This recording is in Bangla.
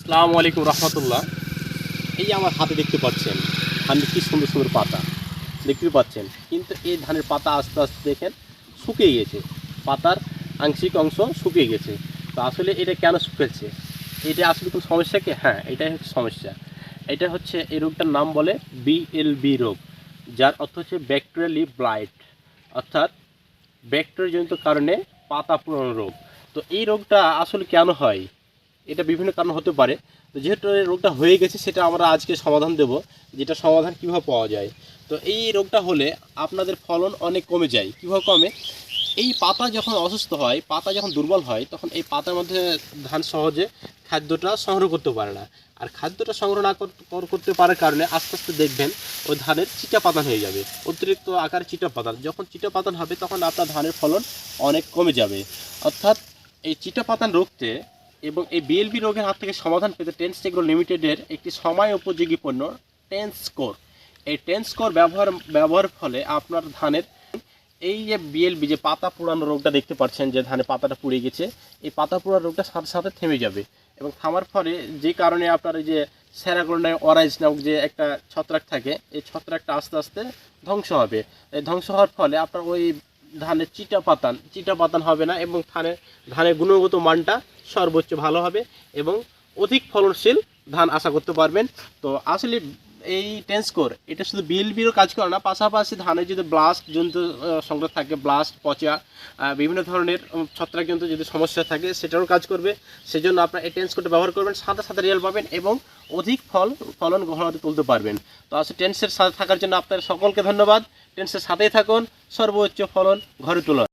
আসসালামু আলাইকুম রহমতুল্লাহ। এই যে আমার হাতে দেখতে পাচ্ছেন ধানের কি সুন্দর সুন্দর পাতা দেখতে পাচ্ছেন, কিন্তু এই ধানের পাতা আস্তে আস্তে দেখেন শুকিয়ে গেছে, পাতার আংশিক অংশ শুকিয়ে গেছে। তো আসলে এটা কেন শুকেছে, এটা আসলে কোনো সমস্যা কি? হ্যাঁ, এটাই হচ্ছে সমস্যা। এটা হচ্ছে এই রোগটার নাম বলে বিএলবি রোগ, যার অর্থ হচ্ছে ব্যাকটেরিয়াল লিফ ব্লাইট, অর্থাৎ ব্যাকটেরিয়াজনিত কারণে পাতা পুরানো রোগ। তো এই রোগটা আসলে কেন হয়, এটা বিভিন্ন কারণ হতে পারে। তো যেহেতু এই রোগটা হয়ে গেছে, সেটা আমরা আজকে সমাধান দেব, যেটা সমাধান কীভাবে পাওয়া যায়। তো এই রোগটা হলে আপনাদের ফলন অনেক কমে যায়। কীভাবে কমে? এই পাতা যখন অসুস্থ হয়, পাতা যখন দুর্বল হয়, তখন এই পাতার মধ্যে ধান সহজে খাদ্যটা সংগ্রহ করতে পারে না। আর খাদ্যটা সংগ্রহ না করতে পারার কারণে আস্তে আস্তে দেখবেন ওই ধানের চিটা পাতান হয়ে যাবে, অতিরিক্ত আকারে চিটা পাতান। যখন চিটা পাতান হবে, তখন আপনার ধানের ফলন অনেক কমে যাবে। অর্থাৎ এই চিটা পাতান রোগতে এবং এই বিএলবি রোগের হাত থেকে সমাধান পেতে টেন্স এগ্রো লিমিটেডের একটি সময় উপযোগী পণ্য টেন্সকোর। এই টেন্সকোর ব্যবহারের ফলে আপনার ধানের এই যে বিএলবি, যে পাতা পোড়ানো রোগটা দেখতে পাচ্ছেন, যে ধানে পাতাটা পুড়ে গেছে, এই পাতা পোড়ার রোগটা সাথে সাথে থেমে যাবে। এবং থামার ফলে যে কারণে আপনার এই যে স্যারাগ্লোনাই অরাইজ নামক যে একটা ছত্রাক থাকে, এই ছত্রাকটা আস্তে আস্তে ধ্বংস হবে। এই ধ্বংস হওয়ার ফলে আপনার ওই ধানের চিটা পাতান হবে না, এবং ধানের গুণগত মানটা সর্বোচ্চ ভালো হবে এবং অধিক ফলনশীল ধান আশা করতে পারবেন। তো আসলে এই টেন্সকোর এটা শুধু বিএলবিরও কাজ করে না, পাশাপাশি ধানের যদি ব্লাস্ট জন্তু সংগ্রহ থাকে, ব্লাস্ট, পচা, বিভিন্ন ধরনের ছত্রাক জন্তু যদি সমস্যা থাকে, সেটারও কাজ করবে। সেজন্য আপনার এই টেন্সকোরটা ব্যবহার করবেন, সাথে সাথে রেজাল্ট পাবেন এবং অধিক ফলন ঘনতে তুলতে পারবেন। তো আসলে টেন্সের সাথে থাকার জন্য আপনার সকলকে ধন্যবাদ। টেন্সের সাথেই থাকুন, সর্বোচ্চ ফলন ঘরে তুলুন।